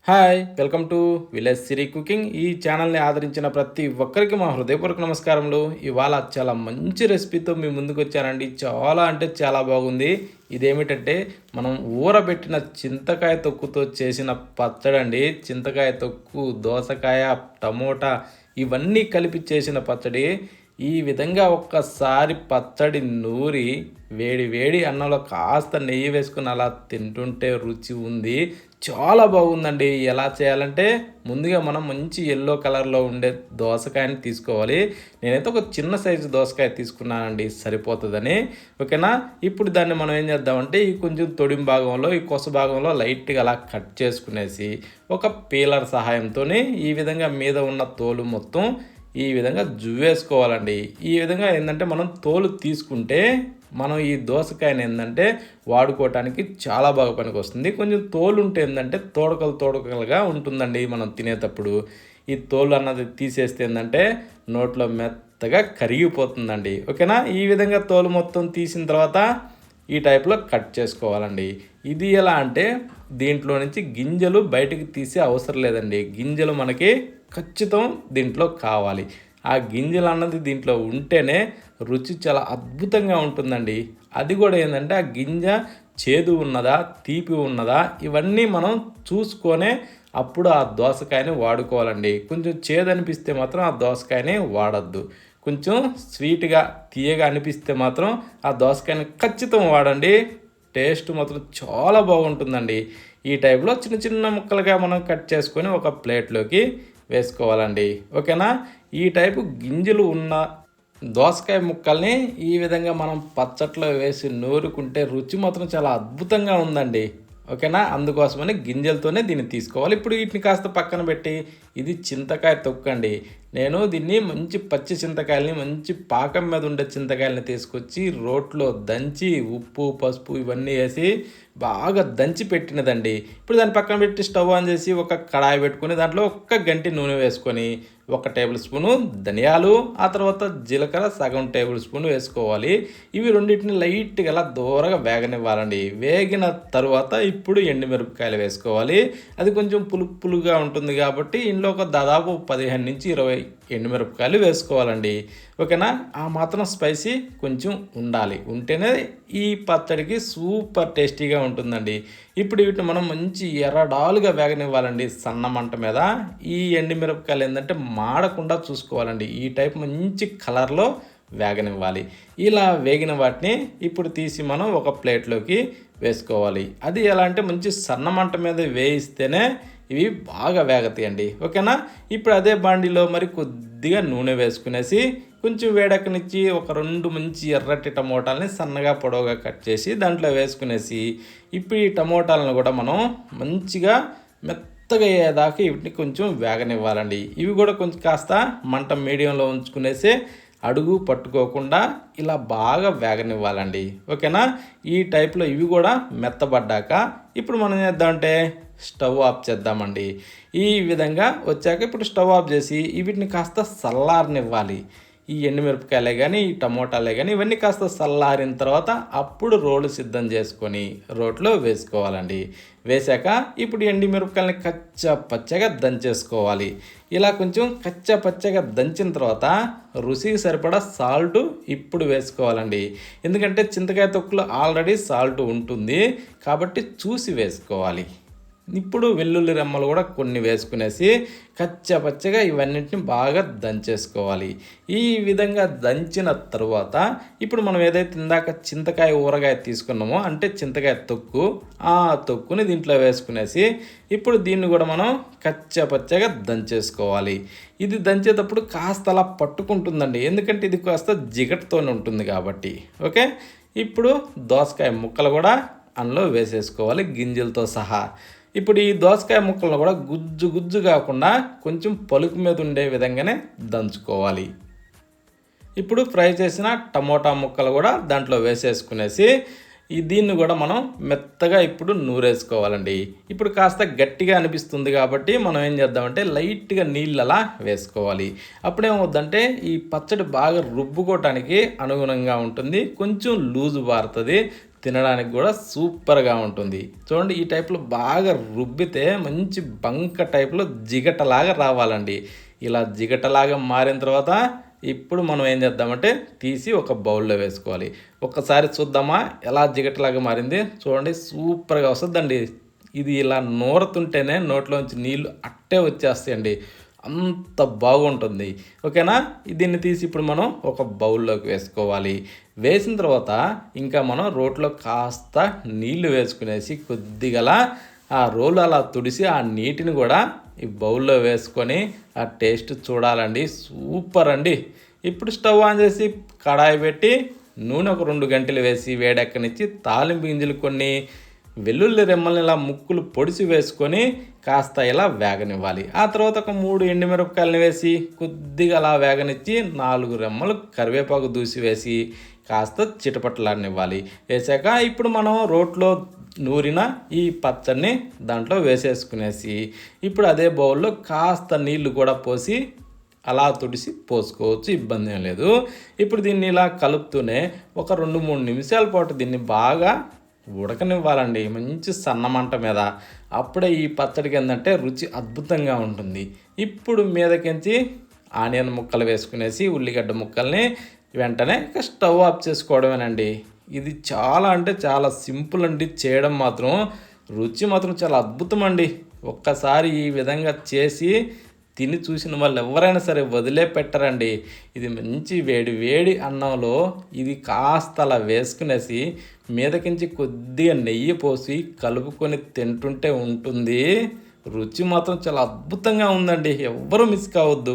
Hi welcome to village Siri cooking. ఈ ఛానల్ని ఆదరించిన ప్రతి ఒక్కరికి మా హృదయపూర్వక నమస్కారములు. ఇవాళ చాలా మంచి రెసిపీతో మీ ముందుకు వచ్చానండి. చాలా అంటే చాలా బాగుంది. ఇదేమిటంటే మనం ఊరబెట్టిన చింతకాయ తొక్కుతో చేసిన పచ్చడి అండి. చింతకాయ తొక్కు, దోసకాయ, టమోటా ఇవన్నీ కలిపి చేసిన పచ్చడి. ఈ విధంగా ఒక్కసారి పచ్చడి నూరి వేడి వేడి అన్నంలో కాస్త నెయ్యి వేసుకుని అలా తింటుంటే రుచి ఉంది. చాలా బాగుందండి. ఎలా చేయాలంటే ముందుగా మనం మంచి ఎల్లో కలర్లో ఉండే దోసకాయని తీసుకోవాలి. నేనైతే ఒక చిన్న సైజు దోసకాయ తీసుకున్నానండి, సరిపోతుందని. ఓకేనా. ఇప్పుడు దాన్ని మనం ఏం చేద్దామంటే ఈ కొంచెం తొడిం భాగంలో, ఈ కొస భాగంలో లైట్గా అలా కట్ చేసుకునేసి ఒక పీలర్ సహాయంతో ఈ విధంగా మీద ఉన్న తోలు మొత్తం ఈ విధంగా జువ్వేసుకోవాలండి. ఈ విధంగా ఏంటంటే మనం తోలు తీసుకుంటే మనం ఈ దోసకాయని ఏంటంటే వాడుకోవటానికి చాలా బాగా పనికి వస్తుంది. కొంచెం తోలు ఉంటే ఏంటంటే తోడకలుగా ఉంటుందండి మనం తినేటప్పుడు. ఈ తోలు అన్నది తీసేస్తే ఏంటంటే నోట్లో మెత్తగా కరిగిపోతుందండి. ఓకేనా. ఈ విధంగా తోలు మొత్తం తీసిన తర్వాత ఈ టైప్లో కట్ చేసుకోవాలండి. ఇది ఎలా అంటే దీంట్లో నుంచి గింజలు బయటికి తీసే అవసరం లేదండి. గింజలు మనకి ఖచ్చితం దీంట్లో కావాలి. ఆ గింజలు అన్నది దీంట్లో ఉంటేనే రుచి చాలా అద్భుతంగా ఉంటుందండి. అది కూడా ఏంటంటే ఆ గింజ చేదు ఉన్నదా, తీపి ఉన్నదా, ఇవన్నీ మనం చూసుకొనే అప్పుడు ఆ దోసకాయని వాడుకోవాలండి. కొంచెం చేదు అనిపిస్తే మాత్రం ఆ దోసకాయని వాడద్దు. కొంచెం స్వీట్గా తీయగా అనిపిస్తే మాత్రం ఆ దోసకాయని ఖచ్చితం వాడండి. టేస్ట్ మాత్రం చాలా బాగుంటుందండి. ఈ టైప్లో చిన్న చిన్న ముక్కలుగా మనం కట్ చేసుకొని ఒక ప్లేట్లోకి వేసుకోవాలండి. ఓకేనా. ఈ టైపు గింజలు ఉన్న దోసకాయ ముక్కల్ని ఈ విధంగా మనం పచ్చట్లో వేసి నూరుకుంటే రుచి మాత్రం చాలా అద్భుతంగా ఉందండి. ఓకేనా. అందుకోసమని గింజలతోనే దీన్ని తీసుకోవాలి. ఇప్పుడు వీటిని కాస్త పక్కన పెట్టి ఇది చింతకాయ తొక్కండి. నేను దీన్ని మంచి పచ్చి చింతకాయలని, మంచి పాకం మీద ఉండే చింతకాయలని తీసుకొచ్చి రోట్లో దంచి ఉప్పు, పసుపు ఇవన్నీ వేసి బాగా దంచి పెట్టినదండి. ఇప్పుడు దాన్ని పక్కన పెట్టి స్టవ్ ఆన్ చేసి ఒక కడాయి పెట్టుకొని దాంట్లో ఒక్క గంటి నూనె వేసుకొని 1 టేబుల్ స్పూను ధనియాలు, ఆ తర్వాత జీలకర్ర సగం టేబుల్ స్పూన్ వేసుకోవాలి. ఇవి రెండింటిని లైట్గా అలా దూరగా వేగనివ్వాలండి. వేగిన తర్వాత ఇప్పుడు ఎండుమిరపకాయలు వేసుకోవాలి. అది కొంచెం పులుపులుగా ఉంటుంది కాబట్టి ఇంట్లో ఒక దాదాపు 15 నుంచి 20 ఎండుమిరపకాయలు వేసుకోవాలండి. ఓకేనా. ఆ మాత్రం స్పైసీ కొంచెం ఉండాలి. ఉంటేనే ఈ పచ్చడికి సూపర్ టేస్టీగా ఉంటుందండి. ఇప్పుడు వీటిని మనం మంచి ఎర్రడాలుగా వేగనివ్వాలండి సన్న మంట మీద. ఈ ఎండుమిరపకాయలు ఏంటంటే మాడకుండా చూసుకోవాలండి. ఈ టైప్ మంచి కలర్లో వేగనివ్వాలి. ఇలా వేగిన వాటిని ఇప్పుడు తీసి మనం ఒక ప్లేట్లోకి వేసుకోవాలి. అది ఎలా అంటే మంచి సన్న మంట మీద వేయిస్తేనే ఇవి బాగా వేగతాయండి. ఓకేనా. ఇప్పుడు అదే బాండిలో మరి కొద్దిగా నూనె వేసుకునేసి కొంచెం వేడెక్కనిచ్చి ఒక 2 మంచి ఎర్రటి టమోటాలని సన్నగా పొడవుగా కట్ చేసి దాంట్లో వేసుకునేసి ఇప్పుడు ఈ టమోటాలను కూడా మనం మంచిగా మెత్తగా అయ్యేదాకా వీటిని కొంచెం వేగనివ్వాలండి. ఇవి కూడా కొంచెం కాస్త మంట మీడియంలో ఉంచుకునేసి అడుగు పట్టుకోకుండా ఇలా బాగా వేగనివ్వాలండి. ఓకేనా. ఈ టైప్లో ఇవి కూడా మెత్తబడ్డాక ఇప్పుడు మనం చేద్దామంటే స్టవ్ ఆఫ్ చేద్దామండి. ఈ విధంగా వచ్చాక ఇప్పుడు స్టవ్ ఆఫ్ చేసి వీటిని కాస్త చల్లారనివ్వాలి. ఈ ఎండుమిరపకాయలే కానీ, ఈ టమోటాలే కానీ ఇవన్నీ కాస్త చల్లారిన తర్వాత అప్పుడు రోలు సిద్ధం చేసుకొని రోట్లో వేసుకోవాలండి. వేశాక ఇప్పుడు ఎండుమిరపకాయలని పచ్చగా దంచేసుకోవాలి. ఇలా కొంచెం పచ్చగా దంచిన తర్వాత రుచికి సరిపడా సాల్ట్ ఇప్పుడు వేసుకోవాలండి. ఎందుకంటే చింతకాయ తొక్కులో ఆల్రెడీ సాల్ట్ ఉంటుంది కాబట్టి చూసి వేసుకోవాలి. ఇప్పుడు వెల్లుల్లి రెమ్మలు కూడా కొన్ని వేసుకునేసి పచ్చగా ఇవన్నింటిని బాగా దంచేసుకోవాలి. ఈ విధంగా దంచిన తర్వాత ఇప్పుడు మనం ఏదైతే ఇందాక చింతకాయ ఊరగాయ తీసుకున్నామో అంటే చింతకాయ తొక్కు, ఆ తొక్కుని దీంట్లో వేసుకునేసి ఇప్పుడు దీన్ని కూడా మనం పచ్చగా దంచేసుకోవాలి. ఇది దంచేటప్పుడు కాస్త అలా పట్టుకుంటుందండి. ఎందుకంటే ఇది కాస్త జిగటతోనే ఉంటుంది కాబట్టి. ఓకే. ఇప్పుడు దోసకాయ ముక్కలు కూడా అందులో వేసేసుకోవాలి గింజలతో సహా. ఇప్పుడు ఈ దోసకాయ ముక్కలను కూడా గుజ్జు కాకుండా కొంచెం పలుకు మీద ఉండే విధంగానే దంచుకోవాలి. ఇప్పుడు ఫ్రై చేసిన టమోటా ముక్కలు కూడా దాంట్లో వేసేసుకునేసి దీన్ని కూడా మనం మెత్తగా ఇప్పుడు నూరేసుకోవాలండి. ఇప్పుడు కాస్త గట్టిగా అనిపిస్తుంది కాబట్టి మనం ఏం చేద్దామంటే లైట్గా నీళ్ళు అలా వేసుకోవాలి. అప్పుడేమవుద్దంటే ఈ పచ్చడి బాగా రుబ్బుకోవటానికి అనుగుణంగా ఉంటుంది. కొంచెం లూజు బారుతుంది. తినడానికి కూడా సూపర్గా ఉంటుంది. చూడండి, ఈ టైప్లో బాగా రుబ్బితే మంచి బంక టైప్లో జిగటలాగా రావాలండి. ఇలా జిగటలాగా మారిన తర్వాత ఇప్పుడు మనం ఏం చేద్దామంటే తీసి ఒక బౌల్లో వేసుకోవాలి. ఒక్కసారి చూద్దామా ఎలా జిగటలాగా మారింది. చూడండి, సూపర్గా వస్తుందండి. ఇది ఇలా నూరుతుంటేనే నోట్లోంచి నీళ్ళు అట్టే వచ్చేస్తాయండి. అంత బాగుంటుంది. ఓకేనా, దీన్ని తీసి ఇప్పుడు మనం ఒక బౌల్లోకి వేసుకోవాలి. వేసిన తర్వాత ఇంకా మనం రోట్లో కాస్త నీళ్లు వేసుకునేసి కొద్దిగా ఆ రోలు అలా తుడిసి ఆ నీటిని కూడా ఈ బౌల్లో వేసుకొని ఆ టేస్ట్ చూడాలండి. సూపర్ అండి. ఇప్పుడు స్టవ్ ఆన్ చేసి కడాయి పెట్టి నూనె ఒక 2 గంటలు వేసి వేడెక్కనిచ్చి తాలింపు గింజలు కొన్ని వెల్లుల్లి రెమ్మల్ని ఇలా ముక్కులు పొడిచి వేసుకొని కాస్త ఇలా వేగనివ్వాలి. ఆ తర్వాత ఒక 3 ఎండుమిరపకాయలని వేసి కొద్దిగా అలా వేగనిచ్చి 4 రెమ్మలు కరివేపాకు దూసి వేసి కాస్త చిటపట్లాడనివ్వాలి. వేసాక ఇప్పుడు మనం రోట్లో నూరిన ఈ పచ్చడిని దాంట్లో వేసేసుకునేసి ఇప్పుడు అదే బౌల్లో కాస్త నీళ్లు కూడా పోసి అలా తుడిసి పోసుకోవచ్చు, ఇబ్బంది ఏం లేదు. ఇప్పుడు దీన్ని ఇలా కలుపుతూనే ఒక 2-3 నిమిషాల పాటు దీన్ని బాగా ఉడకనివ్వాలండి, మంచి సన్నమంట మీద. అప్పుడే ఈ పచ్చడికి ఏంటంటే రుచి అద్భుతంగా ఉంటుంది. ఇప్పుడు మీదకించి ఆనియన్ ముక్కలు వేసుకునేసి ఉల్లిగడ్డ ముక్కల్ని వెంటనే స్టవ్ ఆఫ్ చేసుకోవడమేనండి. ఇది చాలా అంటే చాలా సింపుల్ అండి. చేయడం మాత్రం రుచి మాత్రం చాలా అద్భుతం అండి. ఒక్కసారి ఈ విధంగా చేసి తిని చూసిన వాళ్ళు ఎవరైనా సరే వదిలేపెట్టరండి. ఇది మంచి వేడి వేడి అన్నంలో ఇది కాస్త అలా వేసుకునేసి మీదకించి కొద్దిగా నెయ్యి పోసి కలుపుకొని తింటుంటే ఉంటుంది. రుచి మాత్రం చాలా అద్భుతంగా ఉందండి. ఎవ్వరూ మిస్ కావద్దు.